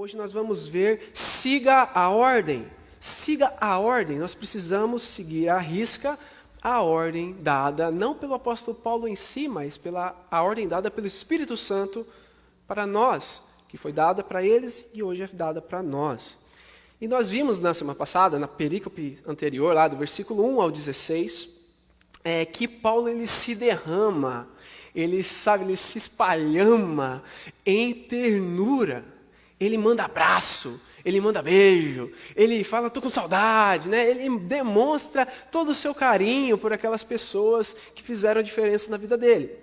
Hoje nós vamos ver, siga a ordem. Siga a ordem. Nós precisamos seguir à risca a ordem dada, não pelo apóstolo Paulo em si, mas a ordem dada pelo Espírito Santo para nós, que foi dada para eles e hoje é dada para nós. E nós vimos na semana passada, na perícope anterior, lá do versículo 1 ao 16, que Paulo ele se derrama, ele se espalhama em ternura. Ele manda abraço, ele manda beijo, ele fala, estou com saudade, né? Ele demonstra todo o seu carinho por aquelas pessoas que fizeram a diferença na vida dele.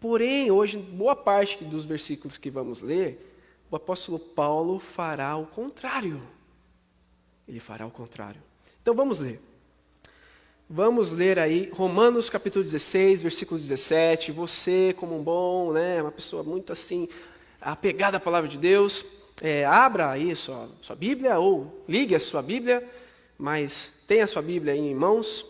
Porém, hoje, boa parte dos versículos que vamos ler, o apóstolo Paulo fará o contrário. Ele fará o contrário. Então vamos ler. Vamos ler aí Romanos capítulo 16, versículo 17. Você, como um bom, uma pessoa muito assim, apegada à palavra de Deus, abra aí sua Bíblia ou ligue a sua Bíblia, mas tenha a sua Bíblia aí em mãos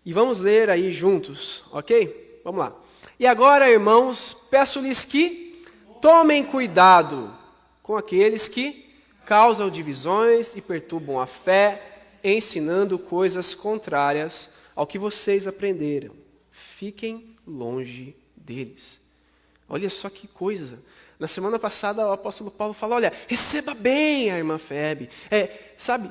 e vamos ler aí juntos, ok? Vamos lá. E agora, irmãos, peço-lhes que tomem cuidado com aqueles que causam divisões e perturbam a fé, ensinando coisas contrárias ao que vocês aprenderam. Fiquem longe deles. Olha só que coisa. Na semana passada o apóstolo Paulo falou, olha, receba bem a irmã Febe,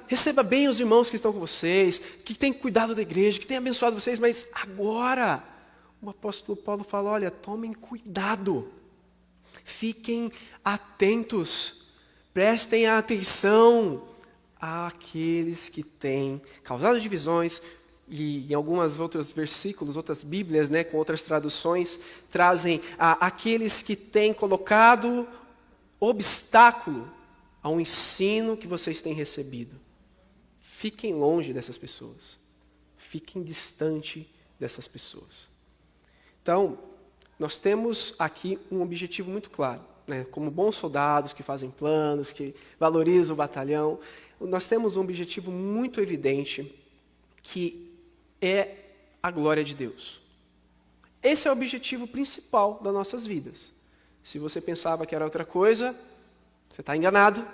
receba bem os irmãos que estão com vocês, que têm cuidado da igreja, que têm abençoado vocês, mas agora o apóstolo Paulo fala, olha, tomem cuidado, fiquem atentos, prestem atenção àqueles que têm causado divisões. E em alguns outros versículos, outras bíblias, com outras traduções, trazem aqueles que têm colocado obstáculo ao ensino que vocês têm recebido. Fiquem longe dessas pessoas. Fiquem distante dessas pessoas. Então, nós temos aqui um objetivo muito claro. Como bons soldados que fazem planos, que valorizam o batalhão, nós temos um objetivo muito evidente que é a glória de Deus. Esse é o objetivo principal das nossas vidas. Se você pensava que era outra coisa, você está enganado.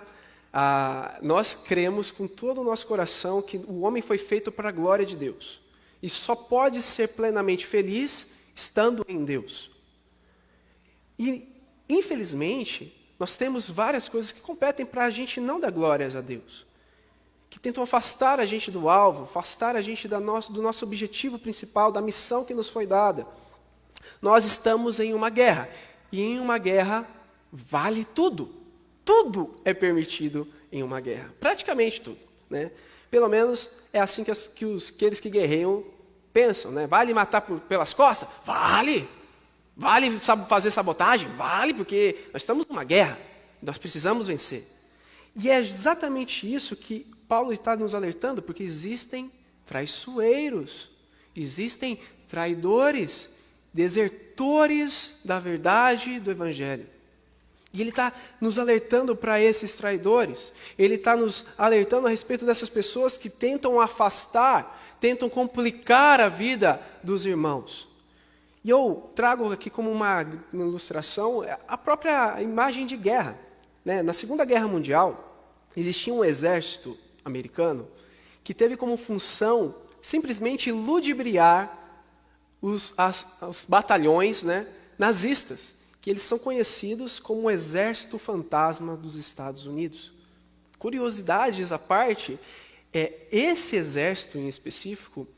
Nós cremos com todo o nosso coração que o homem foi feito para a glória de Deus. E só pode ser plenamente feliz estando em Deus. E, infelizmente, nós temos várias coisas que competem para a gente não dar glórias a Deus, que tentam afastar a gente do alvo, afastar a gente do nosso objetivo principal, da missão que nos foi dada. Nós estamos em uma guerra, e em uma guerra vale tudo. Tudo é permitido em uma guerra, praticamente tudo. Pelo menos é assim que aqueles que guerreiam pensam. Vale matar pelas costas? Vale! Vale fazer sabotagem? Vale, porque nós estamos numa guerra, nós precisamos vencer. E é exatamente isso que Paulo está nos alertando, porque existem traiçoeiros, existem traidores, desertores da verdade do Evangelho. E ele está nos alertando para esses traidores, ele está nos alertando a respeito dessas pessoas que tentam afastar, tentam complicar a vida dos irmãos. E eu trago aqui como uma ilustração a própria imagem de guerra. Na Segunda Guerra Mundial, existia um exército americano que teve como função simplesmente ludibriar os batalhões nazistas, que eles são conhecidos como o Exército Fantasma dos Estados Unidos. Curiosidades à parte, esse exército em específico,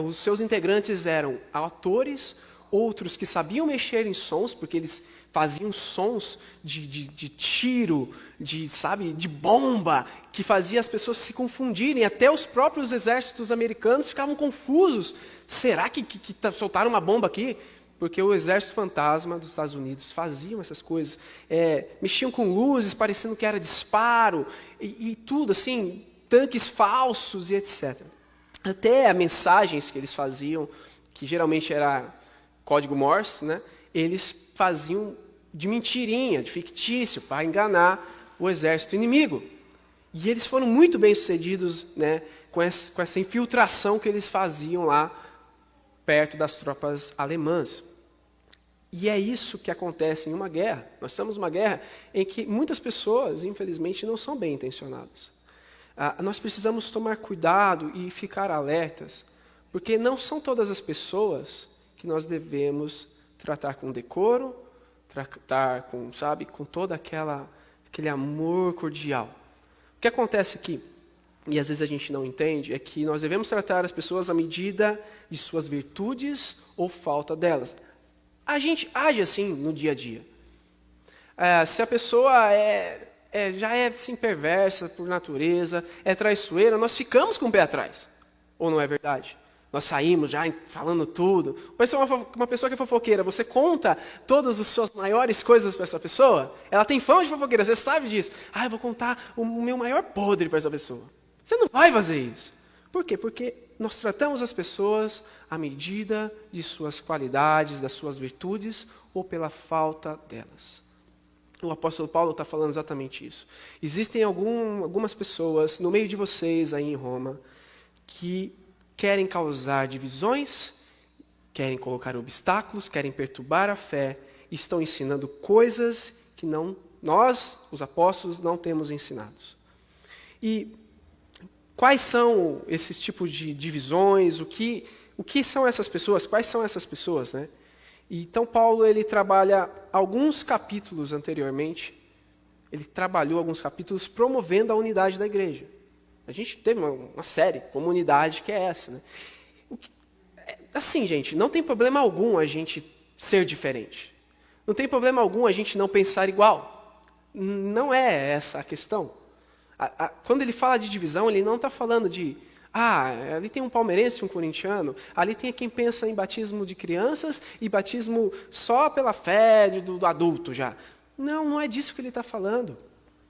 os seus integrantes eram atores, outros que sabiam mexer em sons, porque eles faziam sons de tiro, de bomba, que fazia as pessoas se confundirem. Até os próprios exércitos americanos ficavam confusos. Será que soltaram uma bomba aqui? Porque o exército fantasma dos Estados Unidos faziam essas coisas. Mexiam com luzes, parecendo que era disparo, e tudo assim, tanques falsos e etc. Até mensagens que eles faziam, que geralmente era código Morse, eles faziam de mentirinha, de fictício, para enganar o exército inimigo. E eles foram muito bem sucedidos com essa infiltração que eles faziam lá perto das tropas alemãs. E é isso que acontece em uma guerra. Nós estamos numa guerra em que muitas pessoas, infelizmente, não são bem intencionadas. Nós precisamos tomar cuidado e ficar alertas, porque não são todas as pessoas que nós devemos tratar com decoro, tratar com todo aquele amor cordial. O que acontece aqui, e às vezes a gente não entende, é que nós devemos tratar as pessoas à medida de suas virtudes ou falta delas. A gente age assim no dia a dia. Se a pessoa já é assim, perversa por natureza, é traiçoeira, nós ficamos com o pé atrás. Ou não é verdade? Nós saímos já falando tudo. Ou se é uma pessoa que é fofoqueira, você conta todas as suas maiores coisas para essa pessoa, ela tem fama de fofoqueira, você sabe disso. Eu vou contar o meu maior podre para essa pessoa. Você não vai fazer isso. Por quê? Porque nós tratamos as pessoas à medida de suas qualidades, das suas virtudes, ou pela falta delas. O apóstolo Paulo está falando exatamente isso. Existem algumas pessoas no meio de vocês aí em Roma que querem causar divisões, querem colocar obstáculos, querem perturbar a fé, e estão ensinando coisas que nós, os apóstolos, não temos ensinados. E quais são esses tipos de divisões? O que são essas pessoas? Quais são essas pessoas, né? Então Paulo ele trabalha alguns capítulos anteriormente. Ele trabalhou alguns capítulos promovendo a unidade da igreja. A gente teve uma série, comunidade, que é essa, né? Assim, gente, não tem problema algum a gente ser diferente. Não tem problema algum a gente não pensar igual. Não é essa a questão. Quando ele fala de divisão, ele não está falando de ali tem um palmeirense e um corintiano, ali tem quem pensa em batismo de crianças e batismo só pela fé do adulto já. Não é disso que ele está falando.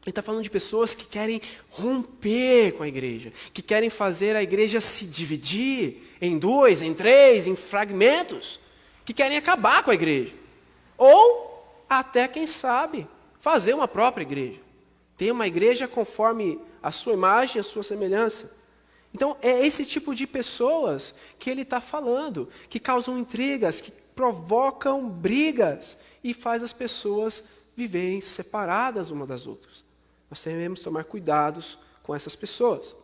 Ele está falando de pessoas que querem romper com a igreja, que querem fazer a igreja se dividir em 2, em 3, em fragmentos, que querem acabar com a igreja. Ou até, quem sabe, fazer uma própria igreja. Ter uma igreja conforme a sua imagem, a sua semelhança. Então, é esse tipo de pessoas que ele está falando, que causam intrigas, que provocam brigas e faz as pessoas viverem separadas umas das outras. Nós devemos tomar cuidados com essas pessoas.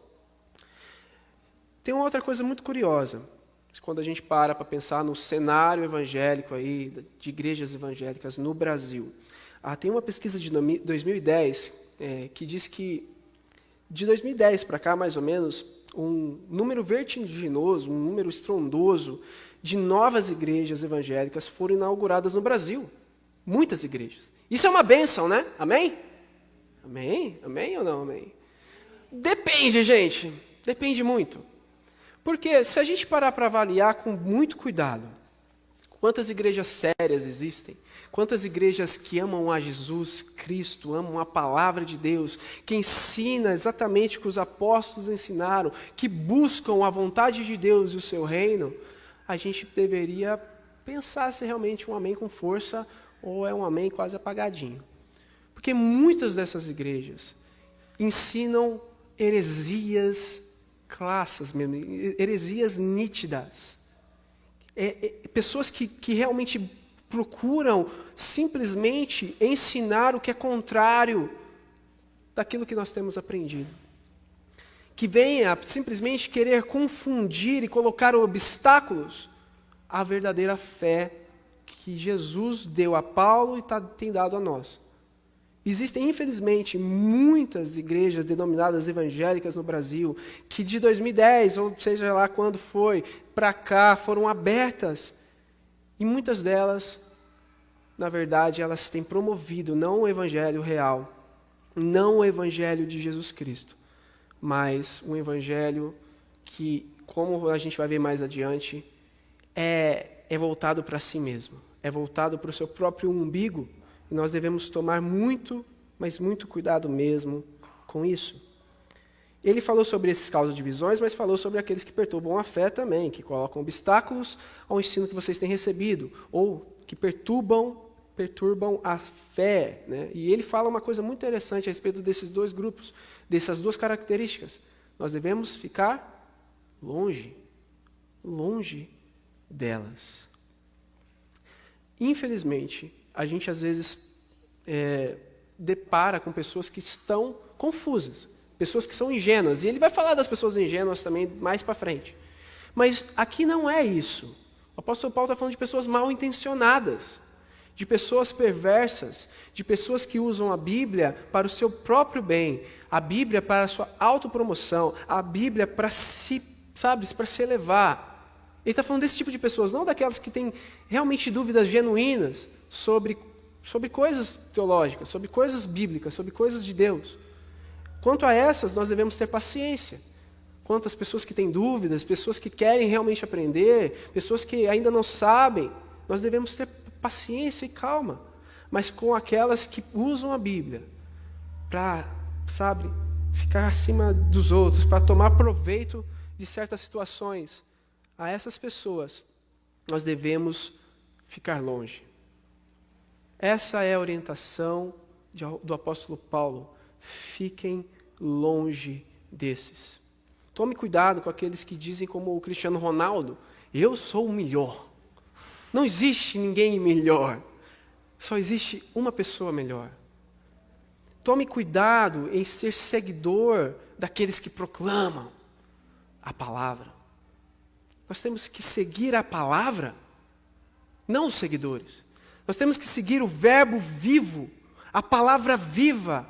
Tem uma outra coisa muito curiosa, quando a gente para pensar no cenário evangélico aí, de igrejas evangélicas no Brasil. Tem uma pesquisa de 2010 que diz que, de 2010 para cá, mais ou menos, um número vertiginoso, um número estrondoso de novas igrejas evangélicas foram inauguradas no Brasil. Muitas igrejas. Isso é uma bênção, né? Amém? Amém? Amém ou não amém? Depende, gente. Depende muito. Porque se a gente parar para avaliar com muito cuidado, quantas igrejas sérias existem, quantas igrejas que amam a Jesus Cristo, amam a palavra de Deus, que ensina exatamente o que os apóstolos ensinaram, que buscam a vontade de Deus e o seu reino, a gente deveria pensar se realmente um amém com força ou é um amém quase apagadinho. Porque muitas dessas igrejas ensinam heresias classas mesmo, heresias nítidas. Pessoas que realmente procuram simplesmente ensinar o que é contrário daquilo que nós temos aprendido. Que venha simplesmente querer confundir e colocar obstáculos à verdadeira fé que Jesus deu a Paulo e tem dado a nós. Existem, infelizmente, muitas igrejas denominadas evangélicas no Brasil que de 2010, ou seja lá quando foi, para cá, foram abertas. E muitas delas, na verdade, elas têm promovido não o evangelho real, não o evangelho de Jesus Cristo, mas um evangelho que, como a gente vai ver mais adiante, é voltado para si mesmo, é voltado para o seu próprio umbigo. E nós devemos tomar muito, mas muito cuidado mesmo com isso. Ele falou sobre esses causas de divisões, mas falou sobre aqueles que perturbam a fé também, que colocam obstáculos ao ensino que vocês têm recebido, ou que perturbam a fé, né? E ele fala uma coisa muito interessante a respeito desses dois grupos, dessas duas características. Nós devemos ficar longe delas. infelizmente, a gente às vezes depara com pessoas que estão confusas, pessoas que são ingênuas. E ele vai falar das pessoas ingênuas também mais para frente. Mas aqui não é isso. O apóstolo Paulo está falando de pessoas mal intencionadas, de pessoas perversas, de pessoas que usam a Bíblia para o seu próprio bem, a Bíblia para a sua autopromoção, a Bíblia para se elevar. Ele está falando desse tipo de pessoas, não daquelas que têm realmente dúvidas genuínas sobre coisas teológicas, sobre coisas bíblicas, sobre coisas de Deus. Quanto a essas, nós devemos ter paciência. Quanto às pessoas que têm dúvidas, pessoas que querem realmente aprender, pessoas que ainda não sabem, nós devemos ter paciência e calma. Mas com aquelas que usam a Bíblia para, ficar acima dos outros, para tomar proveito de certas situações, a essas pessoas nós devemos ficar longe. Essa é a orientação do apóstolo Paulo. Fiquem longe desses. Tome cuidado com aqueles que dizem como o Cristiano Ronaldo: eu sou o melhor. Não existe ninguém melhor. Só existe uma pessoa melhor. Tome cuidado em ser seguidor daqueles que proclamam a palavra. Nós temos que seguir a palavra, não os seguidores. Nós temos que seguir o verbo vivo, a palavra viva.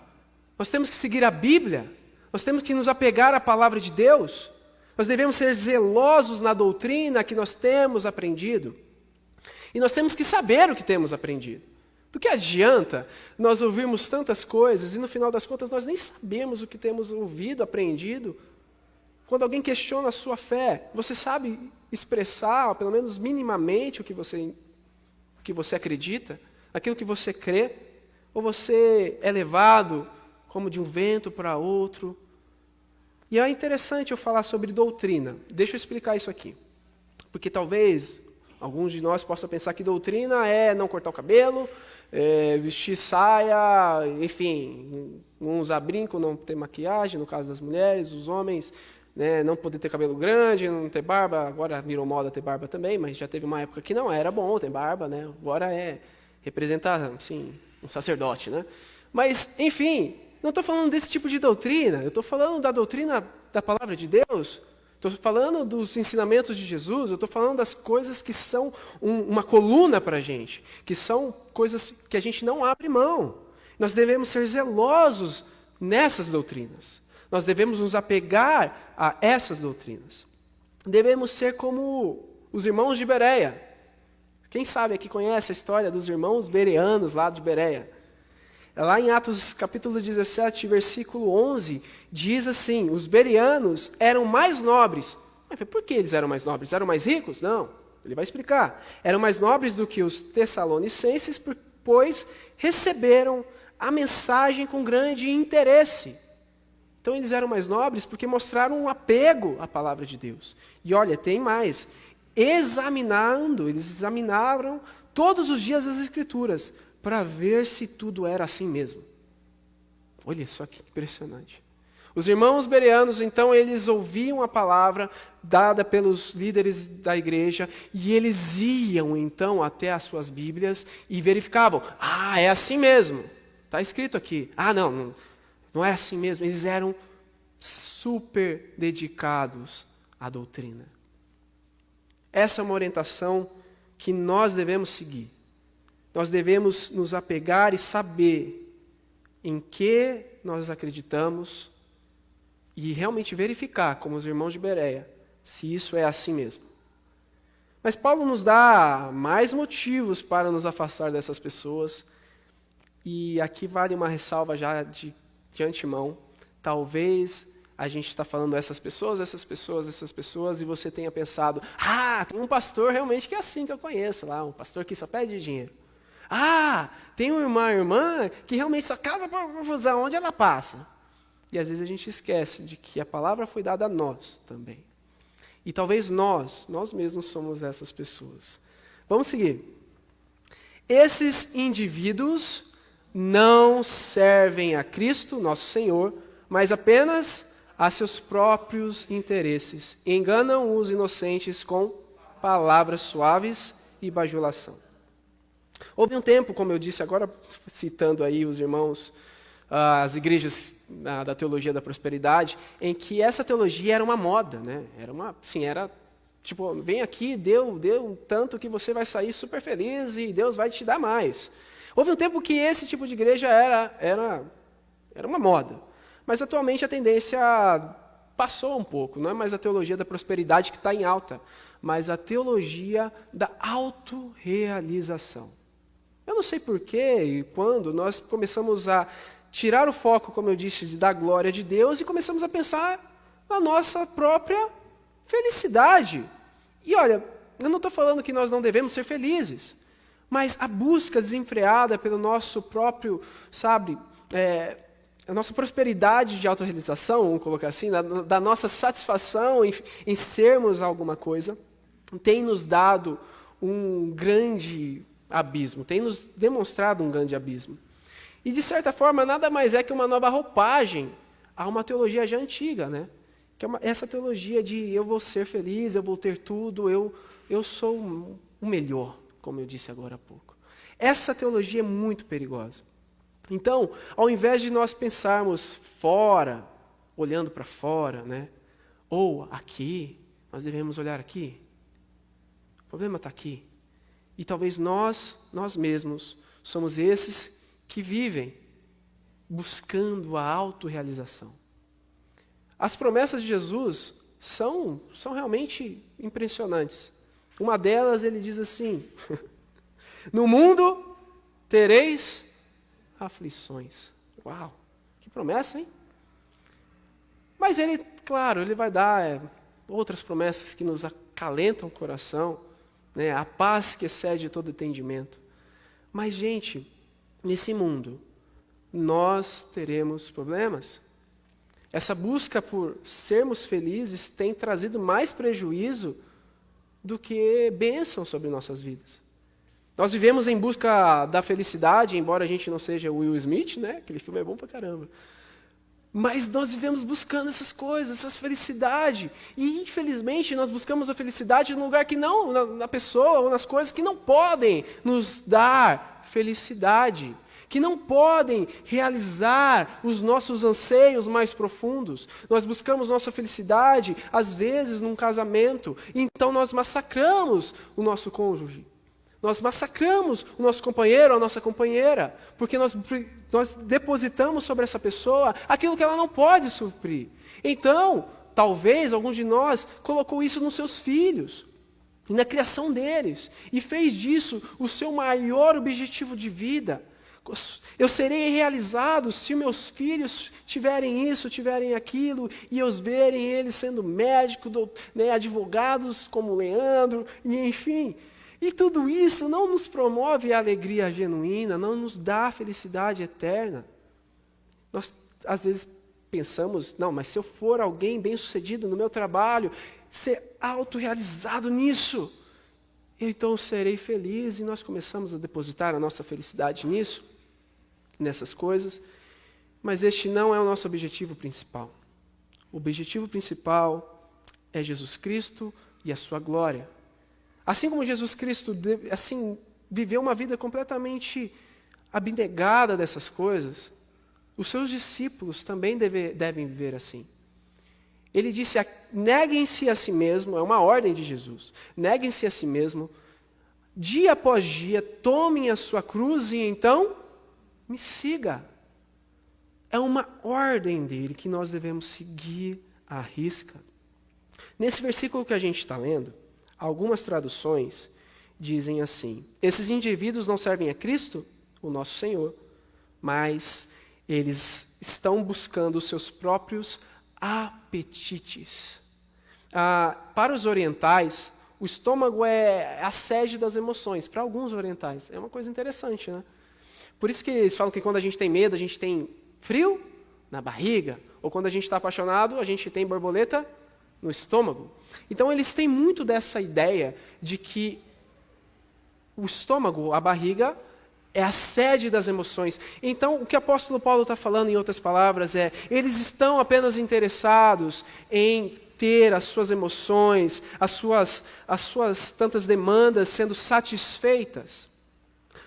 Nós temos que seguir a Bíblia. Nós temos que nos apegar à palavra de Deus. Nós devemos ser zelosos na doutrina que nós temos aprendido. E nós temos que saber o que temos aprendido. Do que adianta nós ouvirmos tantas coisas e no final das contas nós nem sabemos o que temos ouvido, aprendido? Quando alguém questiona a sua fé, você sabe expressar, pelo menos minimamente, o que você acredita, aquilo que você crê? Ou você é levado como de um vento para outro? E é interessante eu falar sobre doutrina. Deixa eu explicar isso aqui. Porque talvez alguns de nós possam pensar que doutrina é não cortar o cabelo, vestir saia, enfim, não usar brinco, não ter maquiagem, no caso das mulheres, os homens, né, não poder ter cabelo grande, não ter barba. Agora virou moda ter barba também, mas já teve uma época que não era bom ter barba, né? Agora representa, assim, um sacerdote, né? Mas, enfim, não estou falando desse tipo de doutrina, eu estou falando da doutrina da palavra de Deus, estou falando dos ensinamentos de Jesus, eu estou falando das coisas que são uma coluna para a gente, que são coisas que a gente não abre mão. Nós devemos ser zelosos nessas doutrinas, nós devemos nos apegar a essas doutrinas. Devemos ser como os irmãos de Bereia. Quem sabe aqui conhece a história dos irmãos bereanos lá de Bereia? Lá em Atos capítulo 17, versículo 11, diz assim: os bereanos eram mais nobres. Mas por que eles eram mais nobres? Eram mais ricos? Não, ele vai explicar. Eram mais nobres do que os tessalonicenses, pois receberam a mensagem com grande interesse. Então eles eram mais nobres porque mostraram um apego à palavra de Deus. E olha, tem mais. Eles examinaram todos os dias as Escrituras, para ver se tudo era assim mesmo. Olha só que impressionante. Os irmãos bereanos, então, eles ouviam a palavra dada pelos líderes da igreja, e eles iam, então, até as suas Bíblias e verificavam: é assim mesmo, está escrito aqui. Não é assim mesmo. Eles eram super dedicados à doutrina. Essa é uma orientação que nós devemos seguir. Nós devemos nos apegar e saber em que nós acreditamos e realmente verificar, como os irmãos de Bereia, se isso é assim mesmo. Mas Paulo nos dá mais motivos para nos afastar dessas pessoas, e aqui vale uma ressalva já de antemão. Talvez a gente está falando essas pessoas, e você tenha pensado: tem um pastor realmente que é assim que eu conheço lá, um pastor que só pede dinheiro. Tem uma irmã que realmente só causa confusão onde ela passa. E às vezes a gente esquece de que a palavra foi dada a nós também. E talvez nós mesmos somos essas pessoas. Vamos seguir. Esses indivíduos não servem a Cristo, nosso Senhor, mas apenas a seus próprios interesses. Enganam os inocentes com palavras suaves e bajulação. Houve um tempo, como eu disse agora, citando aí os irmãos, as igrejas da teologia da prosperidade, em que essa teologia era uma moda, né? Era tipo, vem aqui, deu tanto que você vai sair super feliz e Deus vai te dar mais. Houve um tempo que esse tipo de igreja era uma moda, mas atualmente a tendência passou um pouco, não é mais a teologia da prosperidade que está em alta, mas a teologia da autorrealização. Eu não sei porquê e quando nós começamos a tirar o foco, como eu disse, da glória de Deus e começamos a pensar na nossa própria felicidade. E olha, eu não estou falando que nós não devemos ser felizes, mas a busca desenfreada pelo nosso próprio, a nossa prosperidade de autorrealização, vamos colocar assim, da nossa satisfação em sermos alguma coisa, tem nos dado um grande abismo, tem nos demonstrado um grande abismo. E, de certa forma, nada mais é que uma nova roupagem a uma teologia já antiga, né? Que é essa teologia de eu vou ser feliz, eu vou ter tudo, eu sou o melhor, como eu disse agora há pouco. Essa teologia é muito perigosa. Então, ao invés de nós pensarmos fora, olhando para fora, né? Ou aqui, nós devemos olhar aqui. O problema está aqui. E talvez nós mesmos, somos esses que vivem buscando a autorrealização. As promessas de Jesus são realmente impressionantes. Uma delas, ele diz assim, no mundo tereis aflições. Uau, que promessa, hein? Mas ele, claro, ele vai dar outras promessas que nos acalentam o coração, né? A paz que excede todo entendimento. Mas, gente, nesse mundo, nós teremos problemas. Essa busca por sermos felizes tem trazido mais prejuízo do que bênção sobre nossas vidas. Nós vivemos em busca da felicidade, embora a gente não seja Will Smith, né? Aquele filme é bom pra caramba. Mas nós vivemos buscando essas coisas, essa felicidade. E, infelizmente, nós buscamos a felicidade num lugar que não, na pessoa ou nas coisas que não podem nos dar felicidade, que não podem realizar os nossos anseios mais profundos. Nós buscamos nossa felicidade, às vezes, num casamento. Então, nós massacramos o nosso cônjuge. Nós massacramos o nosso companheiro ou a nossa companheira, porque nós depositamos sobre essa pessoa aquilo que ela não pode suprir. Então, talvez alguns de nós colocou isso nos seus filhos, na criação deles, e fez disso o seu maior objetivo de vida. Eu serei realizado se meus filhos tiverem isso, tiverem aquilo, e eu verem eles sendo médicos, advogados como Leandro, e enfim. E tudo isso não nos promove a alegria genuína, não nos dá a felicidade eterna. Nós, às vezes, pensamos, não, mas se eu for alguém bem-sucedido no meu trabalho, ser autorrealizado nisso, eu então serei feliz. E nós começamos a depositar a nossa felicidade nisso, nessas coisas. Mas este não é o nosso objetivo principal. O objetivo principal é Jesus Cristo e a sua glória. Assim como Jesus Cristo viveu uma vida completamente abnegada dessas coisas, os seus discípulos também devem viver assim. Ele disse, neguem-se a si mesmo, é uma ordem de Jesus, neguem-se a si mesmo, dia após dia, tomem a sua cruz e então me siga. É uma ordem dele que nós devemos seguir à risca. Nesse versículo que a gente está lendo, algumas traduções dizem assim, esses indivíduos não servem a Cristo, o nosso Senhor, mas eles estão buscando os seus próprios apetites. Para os orientais, o estômago é a sede das emoções, para alguns orientais. É uma coisa interessante, né? Por isso que eles falam que quando a gente tem medo, a gente tem frio na barriga, ou quando a gente está apaixonado, a gente tem borboleta no estômago. Então, eles têm muito dessa ideia de que o estômago, a barriga, é a sede das emoções. Então, o que o apóstolo Paulo está falando, em outras palavras, eles estão apenas interessados em ter as suas emoções, as suas tantas demandas sendo satisfeitas.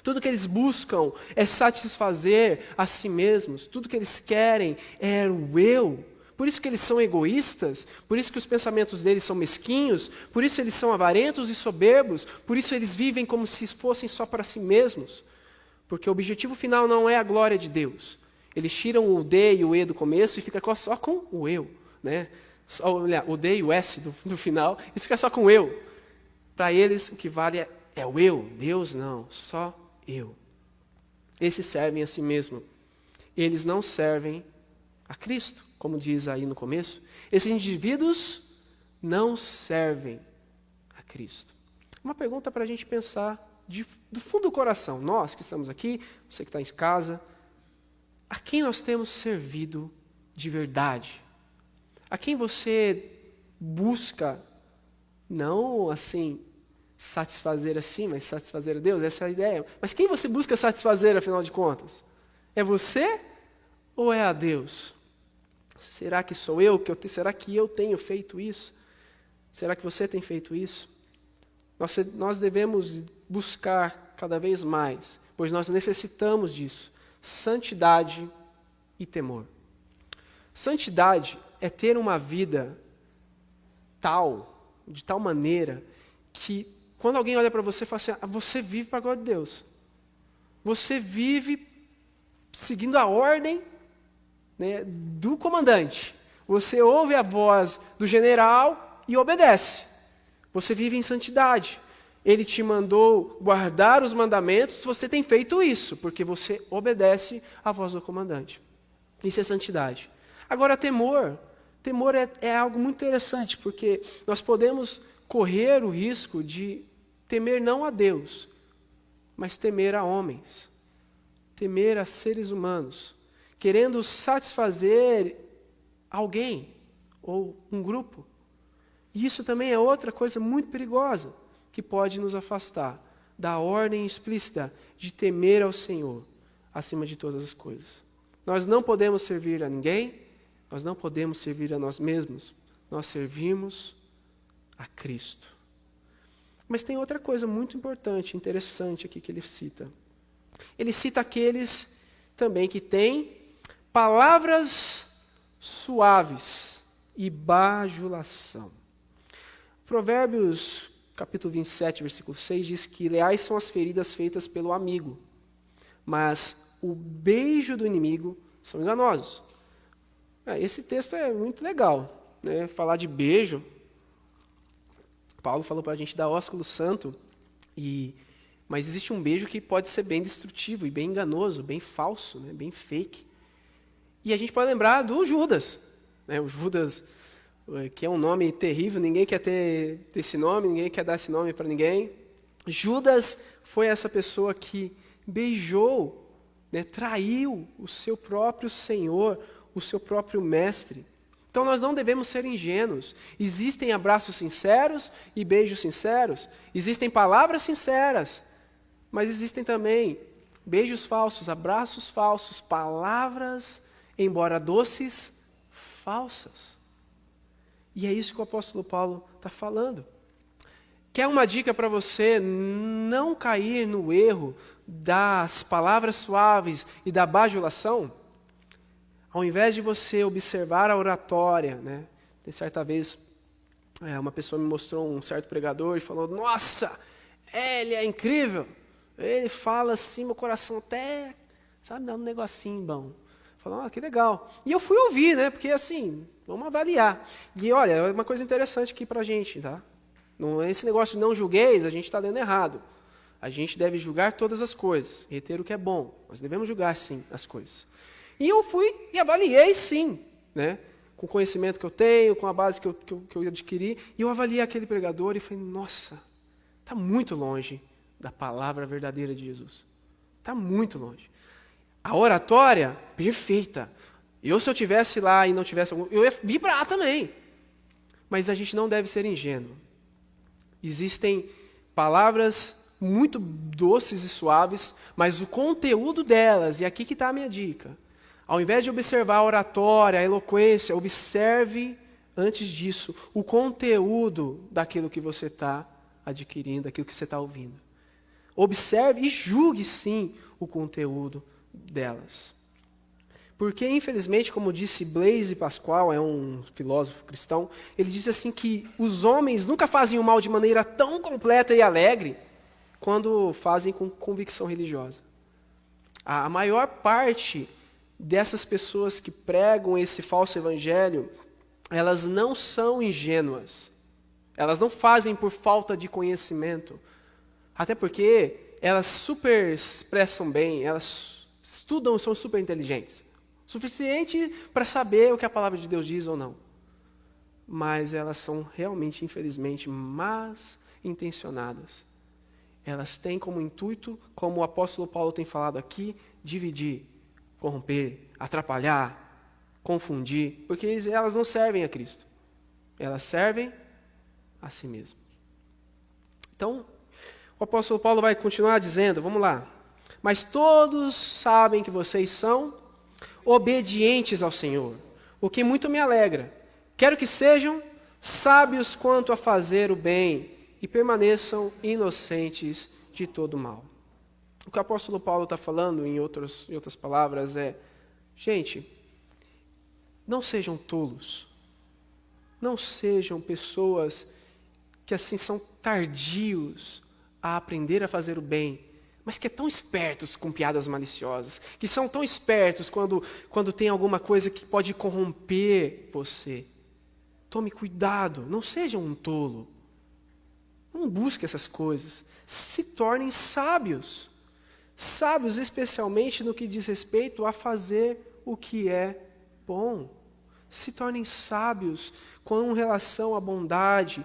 Tudo que eles buscam é satisfazer a si mesmos. Tudo que eles querem é o eu. Por isso que eles são egoístas, por isso que os pensamentos deles são mesquinhos, por isso eles são avarentos e soberbos, por isso eles vivem como se fossem só para si mesmos. Porque o objetivo final não é a glória de Deus. Eles tiram o D e o E do começo e fica só com o eu, né? O D e o S do final e fica só com o eu. Para eles o que vale é o eu, Deus não, só eu. Esses servem a si mesmo. Eles não servem a Cristo, como diz aí no começo. Esses indivíduos não servem a Cristo. Uma pergunta para a gente pensar do fundo do coração. Nós que estamos aqui, você que está em casa, a quem nós temos servido de verdade? A quem você busca, não assim, satisfazer assim, mas satisfazer a Deus? Essa é a ideia. Mas quem você busca satisfazer, afinal de contas? É você ou é a Deus? Será que sou eu? Será que eu tenho feito isso? Será que você tem feito isso? Nós devemos buscar cada vez mais, pois nós necessitamos disso, santidade e temor. Santidade é ter uma vida de tal maneira, que quando alguém olha para você e fala assim, você vive para a glória de Deus. Você vive seguindo a ordem, né, do comandante. Você ouve a voz do general e obedece. Você vive em santidade. Ele te mandou guardar os mandamentos, você tem feito isso, porque você obedece à voz do comandante. Isso é santidade. Agora, temor. Temor é algo muito interessante, porque nós podemos correr o risco de temer não a Deus, mas temer a homens, temer a seres humanos, querendo satisfazer alguém ou um grupo. E isso também é outra coisa muito perigosa, que pode nos afastar da ordem explícita de temer ao Senhor acima de todas as coisas. Nós não podemos servir a ninguém, nós não podemos servir a nós mesmos, nós servimos a Cristo. Mas tem outra coisa muito importante, interessante aqui que ele cita. Ele cita aqueles também que têm palavras suaves e bajulação. Provérbios, capítulo 27, versículo 6, diz que leais são as feridas feitas pelo amigo, mas o beijo do inimigo são enganosos. Esse texto é muito legal, né? Falar de beijo. Paulo falou para a gente dar ósculo santo, mas existe um beijo que pode ser bem destrutivo e bem enganoso, bem falso, né? Bem fake. E a gente pode lembrar do Judas, né? O Judas, que é um nome terrível, ninguém quer ter esse nome, ninguém quer dar esse nome para ninguém. Judas foi essa pessoa que beijou, né? Traiu o seu próprio Senhor, o seu próprio mestre. Então nós não devemos ser ingênuos. Existem abraços sinceros e beijos sinceros. Existem palavras sinceras, mas existem também beijos falsos, abraços falsos, palavras, embora doces, falsas. E é isso que o apóstolo Paulo está falando. Quer uma dica para você não cair no erro das palavras suaves e da bajulação? Ao invés de você observar a oratória, né? Certa vez, uma pessoa me mostrou um certo pregador e falou, nossa, ele é incrível. Ele fala assim, meu coração até, sabe, dá um negocinho bom. Falou, que legal. E eu fui ouvir, né? Porque assim, vamos avaliar. E olha, é uma coisa interessante aqui pra gente, tá? Esse negócio de não julgueis, a gente está lendo errado. A gente deve julgar todas as coisas, reter o que é bom. Nós devemos julgar, sim, as coisas. E eu fui e avaliei, sim, né? Com o conhecimento que eu tenho, com a base que eu adquiri. E eu avaliei aquele pregador e falei, nossa, está muito longe da palavra verdadeira de Jesus. Está muito longe. A oratória, perfeita. Se eu tivesse lá e não tivesse algum, eu ia vibrar também. Mas a gente não deve ser ingênuo. Existem palavras muito doces e suaves, mas o conteúdo delas, e aqui que está a minha dica, ao invés de observar a oratória, a eloquência, observe, antes disso, o conteúdo daquilo que você está adquirindo, daquilo que você está ouvindo. Observe e julgue, sim, o conteúdo delas. Porque, infelizmente, como disse Blaise Pascal, é um filósofo cristão, ele diz assim que os homens nunca fazem o mal de maneira tão completa e alegre quando fazem com convicção religiosa. A maior parte dessas pessoas que pregam esse falso evangelho, elas não são ingênuas. Elas não fazem por falta de conhecimento. Até porque elas super expressam bem, elas estudam e são super inteligentes. Suficiente para saber o que a palavra de Deus diz ou não. Mas elas são realmente, infelizmente, más intencionadas. Elas têm como intuito, como o apóstolo Paulo tem falado aqui, dividir, corromper, atrapalhar, confundir, porque elas não servem a Cristo. Elas servem a si mesmas. Então, o apóstolo Paulo vai continuar dizendo, vamos lá. Mas todos sabem que vocês são obedientes ao Senhor, o que muito me alegra. Quero que sejam sábios quanto a fazer o bem e permaneçam inocentes de todo mal. O que o apóstolo Paulo está falando, em outras palavras, é: gente, não sejam tolos. Não sejam pessoas que assim são tardios a aprender a fazer o bem, mas que é tão espertos com piadas maliciosas, que são tão espertos quando tem alguma coisa que pode corromper você. Tome cuidado, não seja um tolo. Não busque essas coisas. Se tornem sábios. Sábios especialmente no que diz respeito a fazer o que é bom. Se tornem sábios com relação à bondade.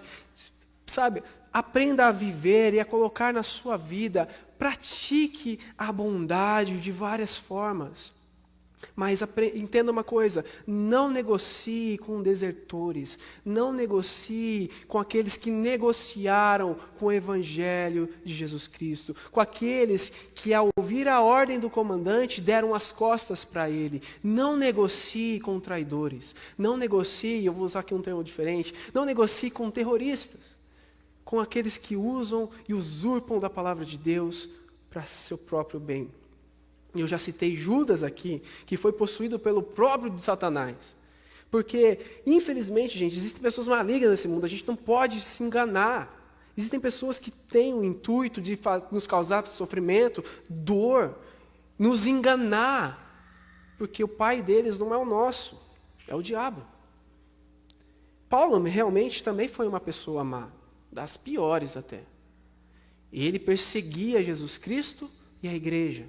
Sabe, aprenda a viver e a colocar na sua vida. Pratique a bondade de várias formas. Mas entenda uma coisa, não negocie com desertores, não negocie com aqueles que negociaram com o Evangelho de Jesus Cristo, com aqueles que ao ouvir a ordem do comandante deram as costas para ele. Não negocie com traidores, não negocie, eu vou usar aqui um termo diferente, não negocie com terroristas, com aqueles que usam e usurpam da palavra de Deus para seu próprio bem. Eu já citei Judas aqui, que foi possuído pelo próprio Satanás. Porque, infelizmente, gente, existem pessoas malignas nesse mundo, a gente não pode se enganar. Existem pessoas que têm o intuito de nos causar sofrimento, dor, nos enganar. Porque o pai deles não é o nosso, é o diabo. Paulo realmente também foi uma pessoa má, das piores até. Ele perseguia Jesus Cristo e a igreja.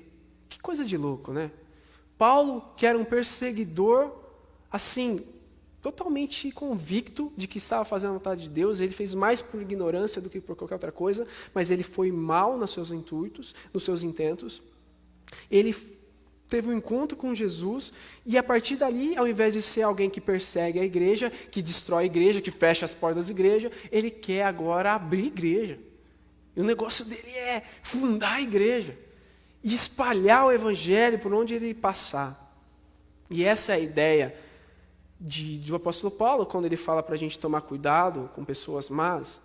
Que coisa de louco, né? Paulo, que era um perseguidor, assim, totalmente convicto de que estava fazendo a vontade de Deus, ele fez mais por ignorância do que por qualquer outra coisa, mas ele foi mal nos seus intuitos, nos seus intentos. Ele teve um encontro com Jesus, e a partir dali, ao invés de ser alguém que persegue a igreja, que destrói a igreja, que fecha as portas da igreja, ele quer agora abrir a igreja. E o negócio dele é fundar a igreja. E espalhar o evangelho por onde ele passar. E essa é a ideia do apóstolo Paulo, quando ele fala para a gente tomar cuidado com pessoas más,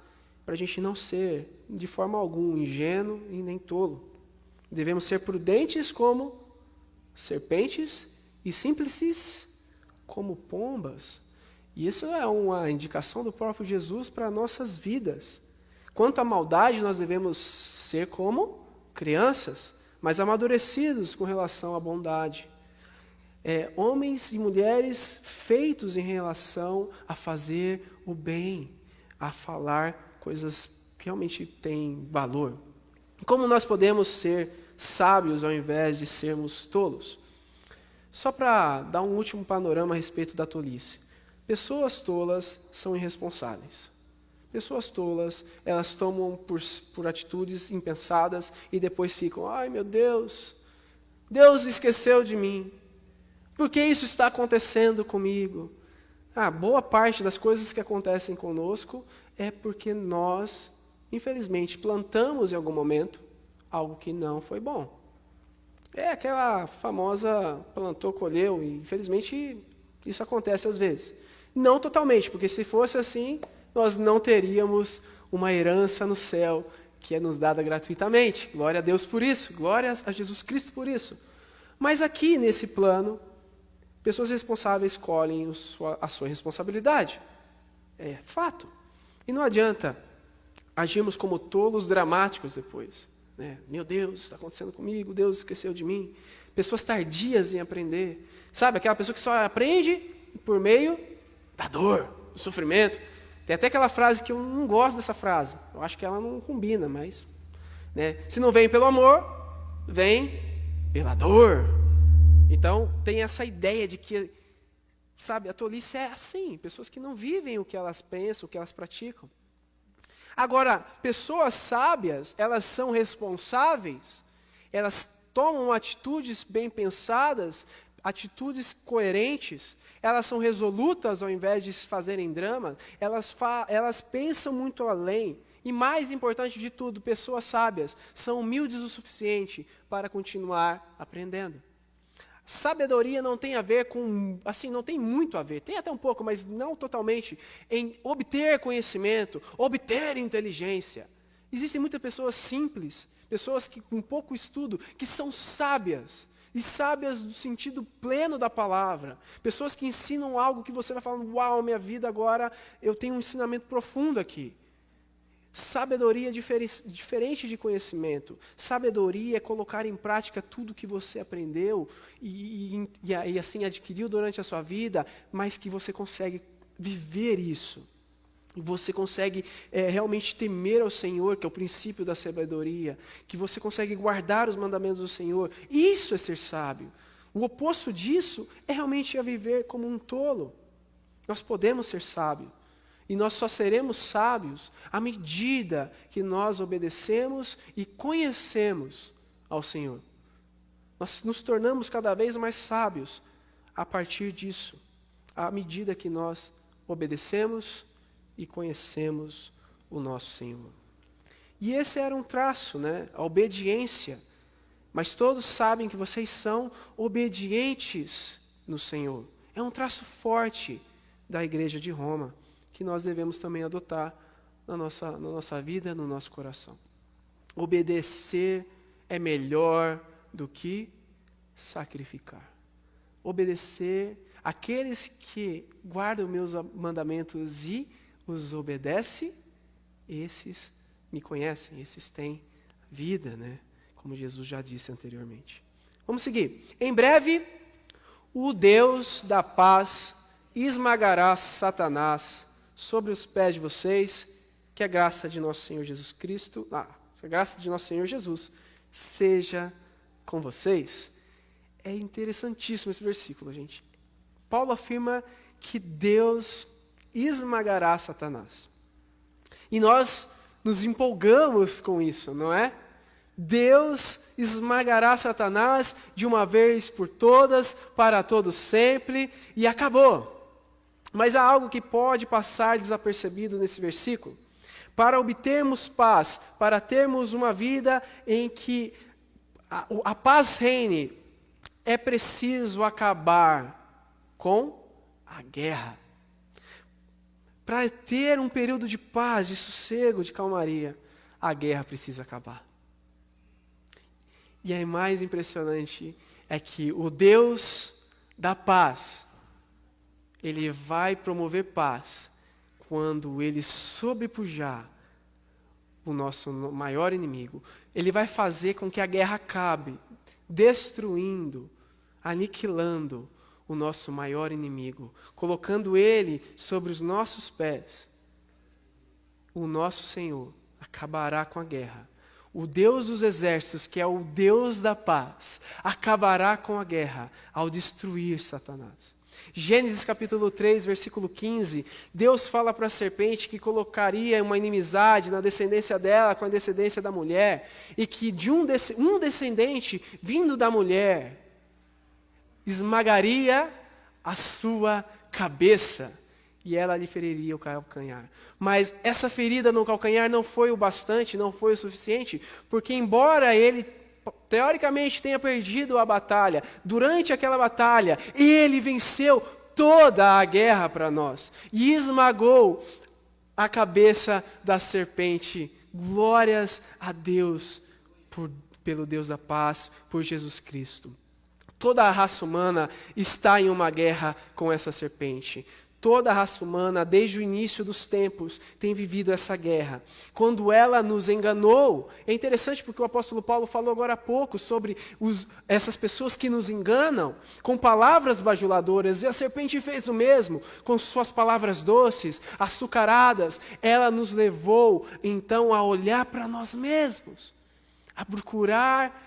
para a gente não ser, de forma alguma, ingênuo e nem tolo. Devemos ser prudentes como serpentes e simples como pombas. E isso é uma indicação do próprio Jesus para nossas vidas. Quanto à maldade, nós devemos ser como crianças, mas amadurecidos com relação à bondade. Homens e mulheres feitos em relação a fazer o bem, a falar coisas que realmente têm valor. Como nós podemos ser sábios ao invés de sermos tolos? Só para dar um último panorama a respeito da tolice. Pessoas tolas são irresponsáveis. Pessoas tolas, elas tomam por atitudes impensadas e depois ficam: ai meu Deus, Deus esqueceu de mim. Por que isso está acontecendo comigo? Boa parte das coisas que acontecem conosco é porque nós, infelizmente, plantamos em algum momento algo que não foi bom. É aquela famosa plantou, colheu, e infelizmente isso acontece às vezes. Não totalmente, porque se fosse assim, nós não teríamos uma herança no céu que é nos dada gratuitamente. Glória a Deus por isso, glória a Jesus Cristo por isso. Mas aqui, nesse plano, pessoas responsáveis escolhem a sua responsabilidade. É fato. E não adianta agirmos como tolos dramáticos depois. Né? Meu Deus, está acontecendo comigo, Deus esqueceu de mim. Pessoas tardias em aprender. Sabe, aquela pessoa que só aprende por meio da dor, do sofrimento. Tem até aquela frase que eu não gosto dessa frase. Eu acho que ela não combina, mas... Né? Se não vem pelo amor, vem pela dor. Então, tem essa ideia de que, sabe, a tolice é assim. Pessoas que não vivem o que elas pensam, o que elas praticam. Agora, pessoas sábias, elas são responsáveis, elas tomam atitudes bem pensadas, atitudes coerentes, elas são resolutas ao invés de fazerem drama, elas pensam muito além. E mais importante de tudo, pessoas sábias são humildes o suficiente para continuar aprendendo. Sabedoria não tem a ver com, assim, não tem muito a ver, tem até um pouco, mas não totalmente, em obter conhecimento, obter inteligência. Existem muitas pessoas simples, pessoas que com pouco estudo, que são sábias, e sábias do sentido pleno da palavra. Pessoas que ensinam algo que você vai falando, uau, minha vida agora, eu tenho um ensinamento profundo aqui. Sabedoria é diferente de conhecimento. Sabedoria é colocar em prática tudo que você aprendeu e assim adquiriu durante a sua vida, mas que você consegue viver isso. E você consegue realmente temer ao Senhor, que é o princípio da sabedoria. Que você consegue guardar os mandamentos do Senhor. Isso é ser sábio. O oposto disso é realmente viver como um tolo. Nós podemos ser sábios. E nós só seremos sábios à medida que nós obedecemos e conhecemos ao Senhor. Nós nos tornamos cada vez mais sábios a partir disso, à medida que nós obedecemos e conhecemos o nosso Senhor. E esse era um traço, né? A obediência. Mas todos sabem que vocês são obedientes no Senhor. É um traço forte da igreja de Roma, que nós devemos também adotar na nossa vida, no nosso coração. Obedecer é melhor do que sacrificar. Obedecer, aqueles que guardam meus mandamentos e os obedecem, esses me conhecem, esses têm vida, né? Como Jesus já disse anteriormente. Vamos seguir. Em breve, o Deus da paz esmagará Satanás sobre os pés de vocês, que a graça de nosso Senhor Jesus Cristo, a graça de nosso Senhor Jesus seja com vocês. É interessantíssimo esse versículo, gente. Paulo afirma que Deus esmagará Satanás. E nós nos empolgamos com isso, não é? Deus esmagará Satanás de uma vez por todas, para todos sempre, e acabou. Mas há algo que pode passar desapercebido nesse versículo. Para obtermos paz, para termos uma vida em que a paz reine, é preciso acabar com a guerra. Para ter um período de paz, de sossego, de calmaria, a guerra precisa acabar. E aí mais impressionante é que o Deus da paz, Ele vai promover paz quando Ele sobrepujar o nosso maior inimigo. Ele vai fazer com que a guerra acabe, destruindo, aniquilando o nosso maior inimigo, colocando ele sobre os nossos pés. O nosso Senhor acabará com a guerra. O Deus dos exércitos, que é o Deus da paz, acabará com a guerra ao destruir Satanás. Gênesis capítulo 3, versículo 15, Deus fala para a serpente que colocaria uma inimizade na descendência dela com a descendência da mulher, e que de um descendente vindo da mulher esmagaria a sua cabeça, e ela lhe feriria o calcanhar. Mas essa ferida no calcanhar não foi o bastante, não foi o suficiente, porque embora ele teoricamente tenha perdido a batalha, durante aquela batalha, ele venceu toda a guerra para nós, e esmagou a cabeça da serpente Glórias a Deus pelo Deus da paz, por Jesus Cristo. Toda a raça humana está em uma guerra com essa serpente. Toda a raça humana, desde o início dos tempos, tem vivido essa guerra. Quando ela nos enganou, é interessante porque o apóstolo Paulo falou agora há pouco sobre essas pessoas que nos enganam com palavras bajuladoras, e a serpente fez o mesmo, com suas palavras doces, açucaradas. Ela nos levou, então, a olhar para nós mesmos, a procurar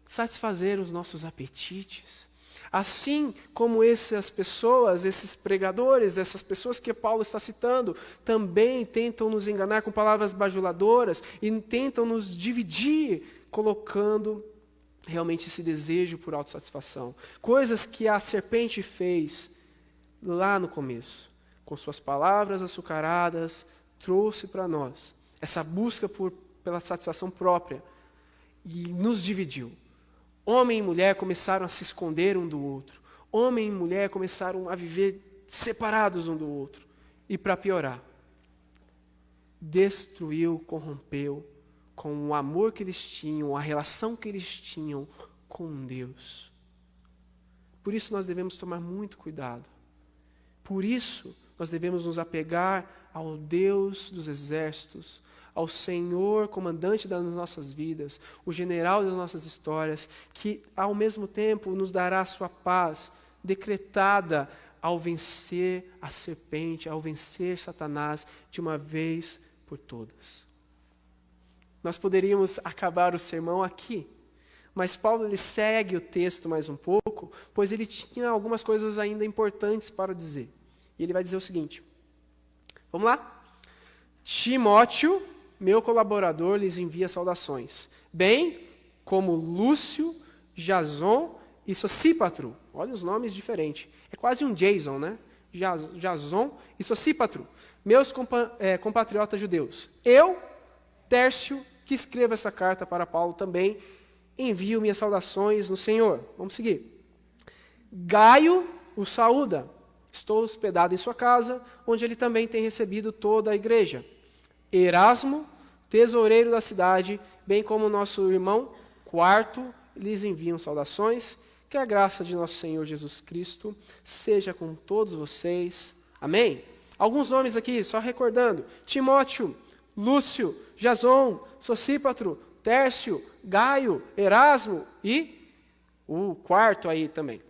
satisfazer os nossos apetites. Assim como essas pessoas, esses pregadores, essas pessoas que Paulo está citando, também tentam nos enganar com palavras bajuladoras e tentam nos dividir, colocando realmente esse desejo por autossatisfação. Coisas que a serpente fez lá no começo, com suas palavras açucaradas, trouxe para nós essa busca pela satisfação própria e nos dividiu. Homem e mulher começaram a se esconder um do outro. Homem e mulher começaram a viver separados um do outro. E para piorar, destruiu, corrompeu com o amor que eles tinham, a relação que eles tinham com Deus. Por isso nós devemos tomar muito cuidado. Por isso nós devemos nos apegar ao Deus dos exércitos, ao Senhor, comandante das nossas vidas, o general das nossas histórias, que ao mesmo tempo nos dará a sua paz, decretada ao vencer a serpente, ao vencer Satanás de uma vez por todas. Nós poderíamos acabar o sermão aqui, mas Paulo ele segue o texto mais um pouco, pois ele tinha algumas coisas ainda importantes para dizer. E ele vai dizer o seguinte, vamos lá? Timóteo, meu colaborador, lhes envia saudações, bem como Lúcio, Jason e Sosípatro. Olha os nomes diferentes. É quase um Jason, né? Jason e Sosípatro, meus compatriotas judeus. Eu, Tércio, que escrevo essa carta para Paulo também, envio minhas saudações no Senhor. Vamos seguir. Gaio o saúda. Estou hospedado em sua casa, onde ele também tem recebido toda a igreja. Erasmo, tesoureiro da cidade, bem como nosso irmão Quarto, lhes enviam saudações. Que a graça de nosso Senhor Jesus Cristo seja com todos vocês. Amém? Alguns nomes aqui, só recordando. Timóteo, Lúcio, Jason, Sosípatro, Tércio, Gaio, Erasmo e o Quarto aí também.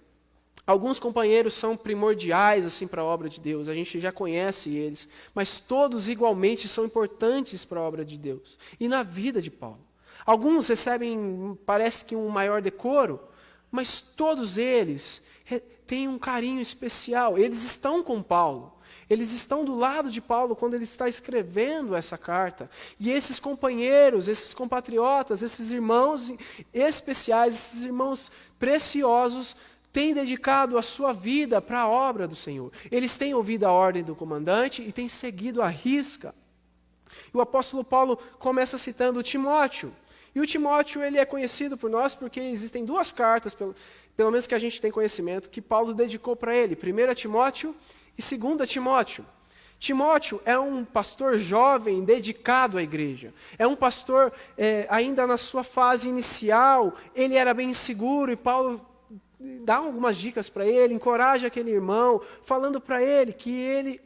Alguns companheiros são primordiais assim para a obra de Deus, a gente já conhece eles, mas todos igualmente são importantes para a obra de Deus e na vida de Paulo. Alguns recebem, parece que um maior decoro, mas todos eles têm um carinho especial, eles estão com Paulo. Eles estão do lado de Paulo quando ele está escrevendo essa carta. E esses companheiros, esses compatriotas, esses irmãos especiais, esses irmãos preciosos, têm dedicado a sua vida para a obra do Senhor. Eles têm ouvido a ordem do comandante e têm seguido à risca. E o apóstolo Paulo começa citando Timóteo. E o Timóteo ele é conhecido por nós porque existem duas cartas, pelo menos que a gente tem conhecimento, que Paulo dedicou para ele. 1 Timóteo e 2 Timóteo. Timóteo é um pastor jovem dedicado à igreja. É um pastor ainda na sua fase inicial. Ele era bem inseguro e Paulo dá algumas dicas para ele, encoraja aquele irmão, falando para ele que ele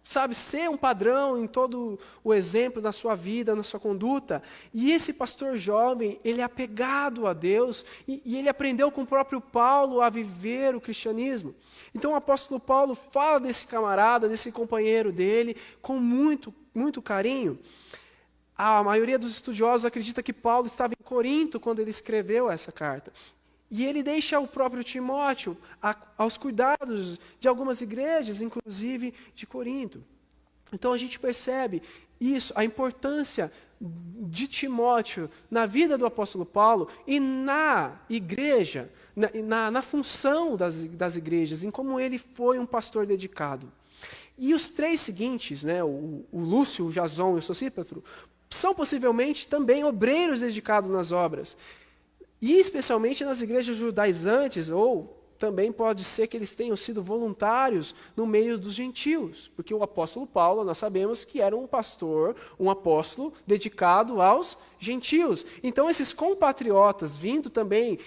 sabe ser um padrão em todo o exemplo da sua vida, na sua conduta. E esse pastor jovem, ele é apegado a Deus e ele aprendeu com o próprio Paulo a viver o cristianismo. Então o apóstolo Paulo fala desse camarada, desse companheiro dele, com muito, muito carinho. A maioria dos estudiosos acredita que Paulo estava em Corinto quando ele escreveu essa carta. E ele deixa o próprio Timóteo aos cuidados de algumas igrejas, inclusive de Corinto. Então a gente percebe isso, a importância de Timóteo na vida do apóstolo Paulo e na igreja, na função das igrejas, em como ele foi um pastor dedicado. E os três seguintes, né, o Lúcio, o Jason e o Sosípatro, são possivelmente também obreiros dedicados nas obras. E especialmente nas igrejas judaizantes, ou também pode ser que eles tenham sido voluntários no meio dos gentios, porque o apóstolo Paulo, nós sabemos que era um pastor, um apóstolo dedicado aos gentios. Então esses compatriotas, vindo também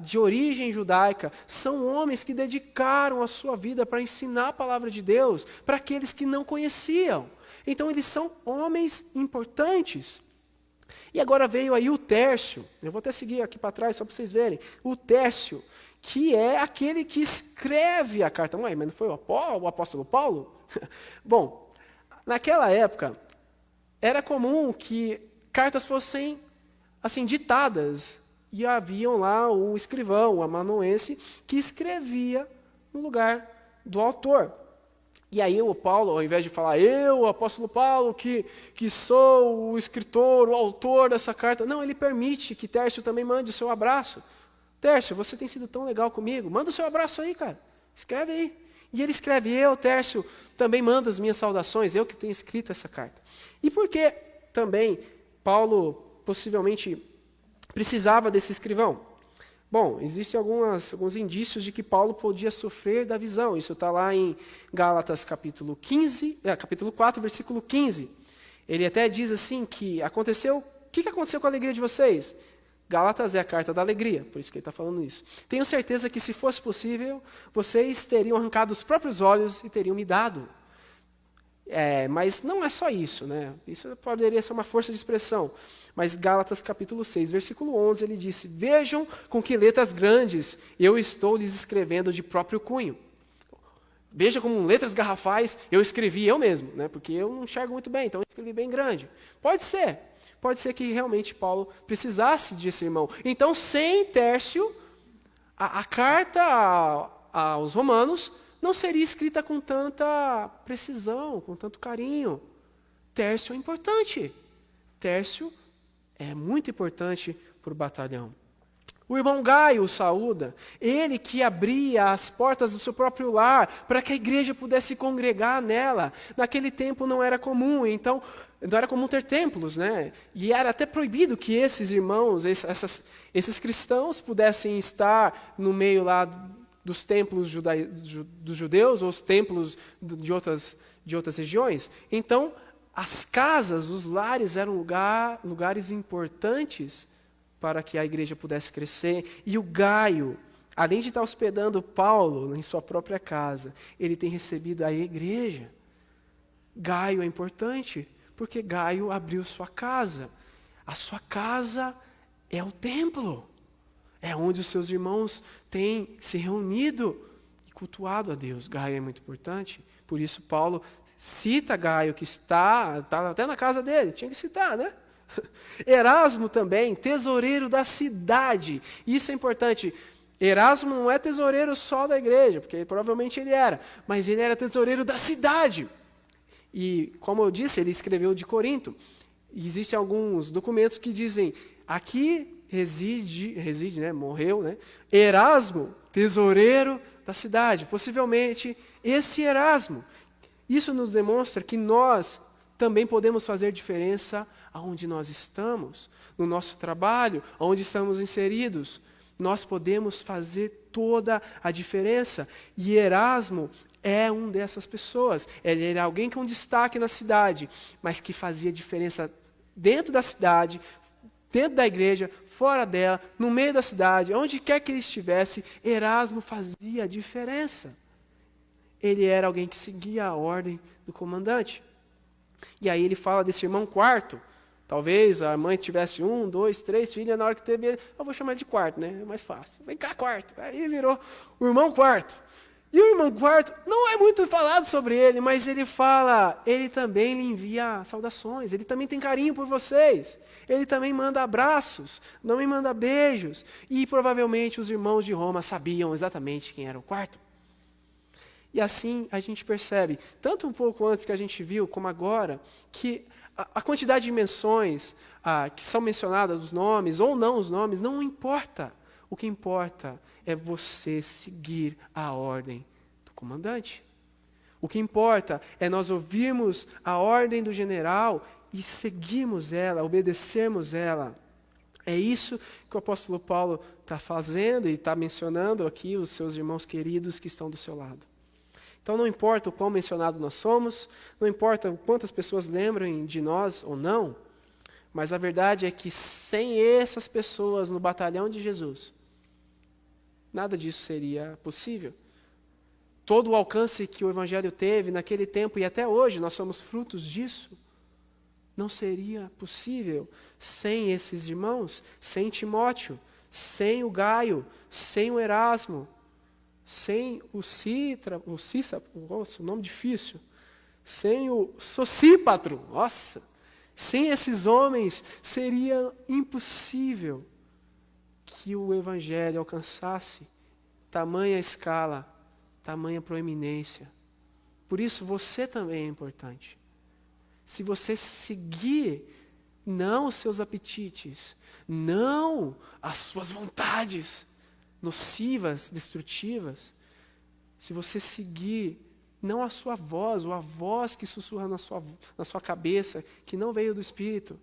de origem judaica, são homens que dedicaram a sua vida para ensinar a palavra de Deus para aqueles que não conheciam. Então eles são homens importantes. E agora veio aí o Tércio, eu vou até seguir aqui para trás só para vocês verem, o Tércio, que é aquele que escreve a carta. Mas não foi o apóstolo Paulo? Bom, naquela época, era comum que cartas fossem assim ditadas, e haviam lá um escrivão, um amanuense, que escrevia no lugar do autor. E aí o Paulo, ao invés de falar, eu, o apóstolo Paulo, que sou o escritor, o autor dessa carta, não, ele permite que Tércio também mande o seu abraço. Tércio, você tem sido tão legal comigo, manda o seu abraço aí, cara, escreve aí. E ele escreve, eu, Tércio, também mando as minhas saudações, eu que tenho escrito essa carta. E por que também Paulo possivelmente precisava desse escrivão? Bom, existem alguns indícios de que Paulo podia sofrer da visão. Isso está lá em Gálatas capítulo 4, versículo 15. Ele até diz assim que o que aconteceu com a alegria de vocês? Gálatas é a carta da alegria, por isso que ele está falando isso. Tenho certeza que se fosse possível, vocês teriam arrancado os próprios olhos e teriam me dado. Mas não é só isso, né? Isso poderia ser uma força de expressão. Mas Gálatas capítulo 6, versículo 11, ele disse, vejam com que letras grandes eu estou lhes escrevendo de próprio cunho. Veja como letras garrafais eu escrevi eu mesmo, né? Porque eu não enxergo muito bem, então eu escrevi bem grande. Pode ser que realmente Paulo precisasse desse irmão. Então, sem Tércio, a carta aos romanos não seria escrita com tanta precisão, com tanto carinho. Tércio é importante. Tércio é muito importante para o batalhão. O irmão Gaio o saúda, ele que abria as portas do seu próprio lar para que a igreja pudesse congregar nela. Naquele tempo não era comum, então não era comum ter templos, né? E era até proibido que esses irmãos, esses cristãos pudessem estar no meio lá dos templos dos judeus ou os templos de outras regiões. Então, as casas, os lares eram lugares importantes para que a igreja pudesse crescer. E o Gaio, além de estar hospedando Paulo em sua própria casa, ele tem recebido a igreja. Gaio é importante, porque Gaio abriu sua casa. A sua casa é o templo. É onde os seus irmãos têm se reunido e cultuado a Deus. Gaio é muito importante, por isso Paulo cita Gaio, que está até na casa dele, tinha que citar, né? Erasmo também, tesoureiro da cidade. Isso é importante. Erasmo não é tesoureiro só da igreja, porque provavelmente ele era, mas ele era tesoureiro da cidade. E, como eu disse, ele escreveu de Corinto. E existem alguns documentos que dizem, aqui reside, né, morreu, né? Erasmo, tesoureiro da cidade. Possivelmente esse Erasmo. Isso nos demonstra que nós também podemos fazer diferença aonde nós estamos, no nosso trabalho, aonde estamos inseridos. Nós podemos fazer toda a diferença. E Erasmo é um dessas pessoas. Ele era alguém com destaque na cidade, mas que fazia diferença dentro da cidade, dentro da igreja, fora dela, no meio da cidade, onde quer que ele estivesse, Erasmo fazia a diferença. Ele era alguém que seguia a ordem do comandante. E aí ele fala desse irmão quarto. Talvez a mãe tivesse 1, 2, 3 filhos, na hora que teve ele, eu vou chamar de quarto, né? É mais fácil. Vem cá, quarto. Aí virou o irmão quarto. E o irmão quarto, não é muito falado sobre ele, mas ele fala, ele também lhe envia saudações, ele também tem carinho por vocês, ele também manda abraços, não me manda beijos. E provavelmente os irmãos de Roma sabiam exatamente quem era o quarto. E assim a gente percebe, tanto um pouco antes que a gente viu, como agora, que a quantidade de menções que são mencionadas, os nomes ou não os nomes, não importa. O que importa é você seguir a ordem do comandante. O que importa é nós ouvirmos a ordem do general e seguirmos ela, obedecermos ela. É isso que o apóstolo Paulo está fazendo e está mencionando aqui os seus irmãos queridos que estão do seu lado. Então não importa o quão mencionado nós somos, não importa quantas pessoas lembrem de nós ou não, mas a verdade é que sem essas pessoas no batalhão de Jesus, nada disso seria possível. Todo o alcance que o Evangelho teve naquele tempo e até hoje, nós somos frutos disso, não seria possível sem esses irmãos, sem Timóteo, sem o Gaio, sem o Erasmo, sem o nome difícil, sem o Sosípatro, sem esses homens seria impossível que o Evangelho alcançasse tamanha escala, tamanha proeminência. Por isso você também é importante. Se você seguir não os seus apetites, não as suas vontades nocivas, destrutivas, se você seguir não a sua voz, ou a voz que sussurra na sua cabeça, que não veio do Espírito,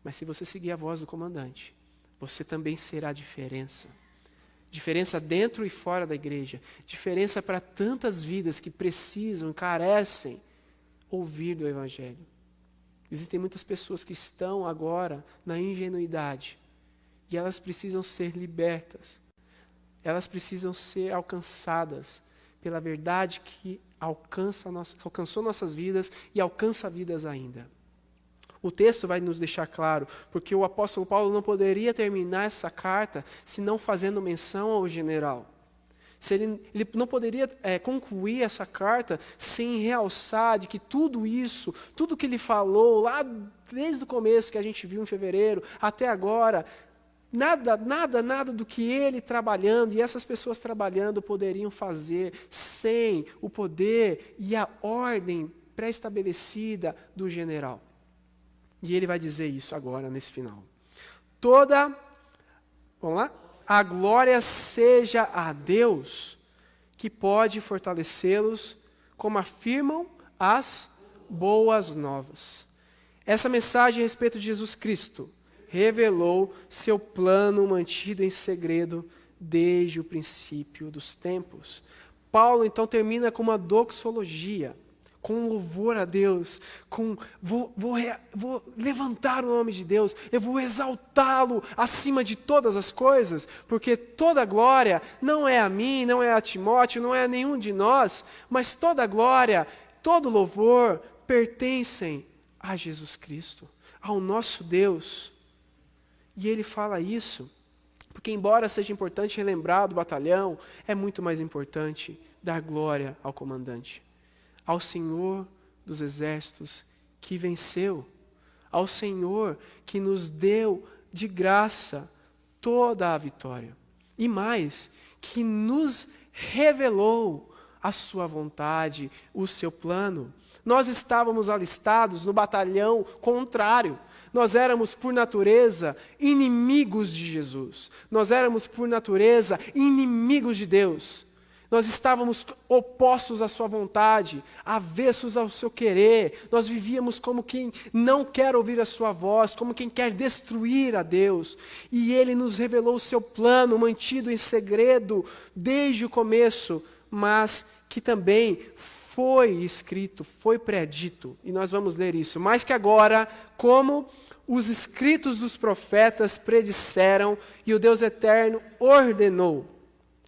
mas se você seguir a voz do comandante, você também será a diferença. Diferença dentro e fora da igreja. Diferença para tantas vidas que precisam, carecem, ouvir do Evangelho. Existem muitas pessoas que estão agora na ingenuidade e elas precisam ser libertas. Elas precisam ser alcançadas pela verdade que alcançou nossas vidas e alcança vidas ainda. O texto vai nos deixar claro, porque o apóstolo Paulo não poderia terminar essa carta se não fazendo menção ao general. Ele não poderia concluir essa carta sem realçar de que tudo isso, tudo que ele falou lá desde o começo que a gente viu em fevereiro até agora, nada do que ele trabalhando e essas pessoas trabalhando poderiam fazer sem o poder e a ordem pré-estabelecida do general. E ele vai dizer isso agora nesse final. Vamos lá? A glória seja a Deus, que pode fortalecê-los, como afirmam as boas novas. Essa mensagem a respeito de Jesus Cristo revelou seu plano mantido em segredo desde o princípio dos tempos. Paulo então termina com uma doxologia, com louvor a Deus, vou levantar o nome de Deus, eu vou exaltá-lo acima de todas as coisas, porque toda glória não é a mim, não é a Timóteo, não é a nenhum de nós, mas toda glória, todo louvor pertencem a Jesus Cristo, ao nosso Deus. E ele fala isso, porque embora seja importante relembrar do batalhão, é muito mais importante dar glória ao comandante. Ao Senhor dos exércitos que venceu, ao Senhor que nos deu de graça toda a vitória, e mais, que nos revelou a sua vontade, o seu plano. Nós estávamos alistados no batalhão contrário, nós éramos por natureza inimigos de Jesus, nós éramos por natureza inimigos de Deus. Nós estávamos opostos à sua vontade, avessos ao seu querer. Nós vivíamos como quem não quer ouvir a sua voz, como quem quer destruir a Deus. E Ele nos revelou o seu plano, mantido em segredo desde o começo, mas que também foi escrito, foi predito. E nós vamos ler isso. Mas que agora, como os escritos dos profetas predisseram e o Deus eterno ordenou,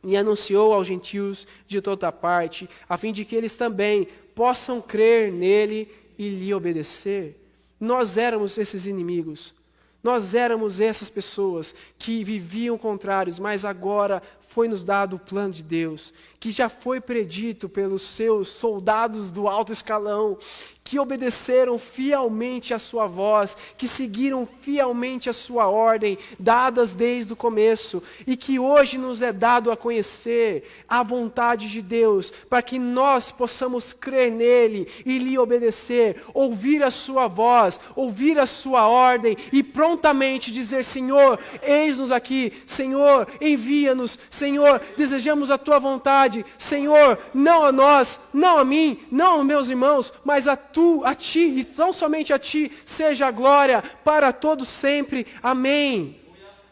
e anunciou aos gentios de toda parte, a fim de que eles também possam crer nele e lhe obedecer. Nós éramos esses inimigos, nós éramos essas pessoas que viviam contrários, mas agora foi-nos dado o plano de Deus, que já foi predito pelos seus soldados do alto escalão, que obedeceram fielmente a sua voz, que seguiram fielmente a sua ordem, dadas desde o começo, e que hoje nos é dado a conhecer a vontade de Deus, para que nós possamos crer nele e lhe obedecer, ouvir a sua voz, ouvir a sua ordem, e prontamente dizer: Senhor, eis-nos aqui, Senhor, envia-nos, Senhor, desejamos a Tua vontade. Senhor, não a nós, não a mim, não aos meus irmãos, mas a Ti, e tão somente a Ti, seja a glória para todos sempre. Amém.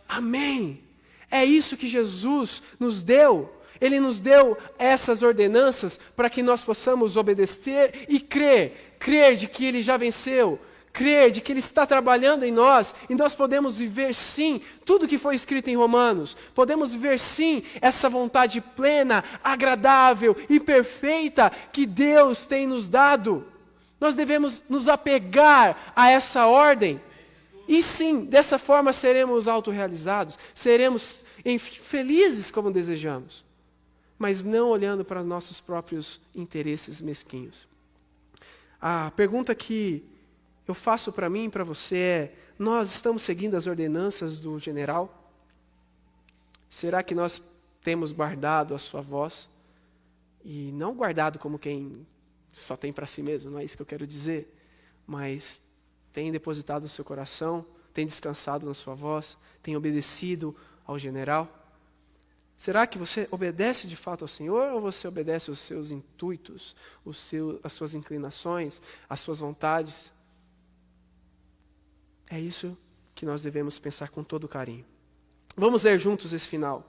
Amém. É isso que Jesus nos deu. Ele nos deu essas ordenanças para que nós possamos obedecer e crer. Crer de que Ele já venceu. Crer de que Ele está trabalhando em nós. E nós podemos viver sim tudo que foi escrito em Romanos. Podemos viver sim essa vontade plena, agradável e perfeita que Deus tem nos dado. Nós devemos nos apegar a essa ordem. E sim, dessa forma seremos autorrealizados, seremos felizes como desejamos, mas não olhando para nossos próprios interesses mesquinhos. A pergunta que eu faço para mim e para você é: nós estamos seguindo as ordenanças do general? Será que nós temos guardado a sua voz? E não guardado como quem só tem para si mesmo, não é isso que eu quero dizer, mas tem depositado no seu coração, tem descansado na sua voz, tem obedecido ao general? Será que você obedece de fato ao Senhor ou você obedece aos seus intuitos, as suas inclinações, as suas vontades? É isso que nós devemos pensar com todo carinho. Vamos ler juntos esse final.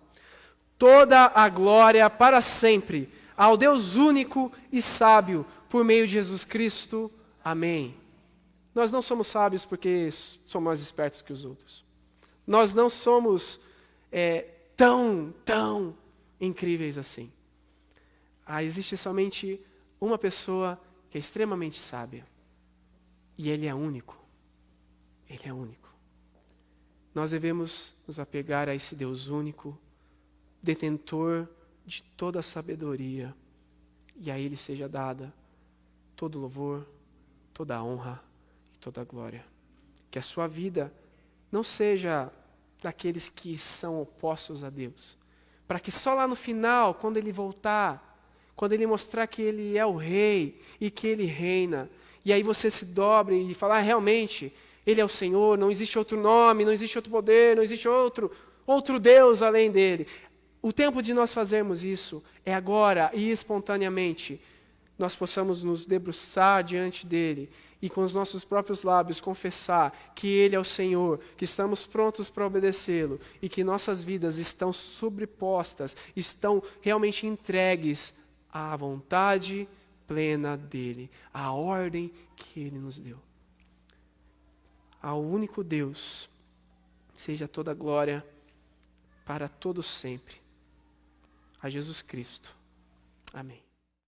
Toda a glória para sempre ao Deus único e sábio, por meio de Jesus Cristo. Amém. Nós não somos sábios porque somos mais espertos que os outros. Nós não somos tão incríveis assim. Existe somente uma pessoa que é extremamente sábia. E Ele é único. Ele é único. Nós devemos nos apegar a esse Deus único, detentor de toda a sabedoria. E a Ele seja dada todo louvor, toda a honra, toda a glória. Que a sua vida não seja daqueles que são opostos a Deus. Para que só lá no final, quando Ele voltar, quando Ele mostrar que Ele é o Rei e que Ele reina, e aí você se dobre e fala: realmente, Ele é o Senhor, não existe outro nome, não existe outro poder, não existe outro Deus além dEle. O tempo de nós fazermos isso é agora e espontaneamente. Nós possamos nos debruçar diante dEle e com os nossos próprios lábios confessar que Ele é o Senhor, que estamos prontos para obedecê-lo e que nossas vidas estão sobrepostas, estão realmente entregues à vontade plena dEle, à ordem que Ele nos deu. Ao único Deus seja toda a glória para todos sempre. A Jesus Cristo. Amém.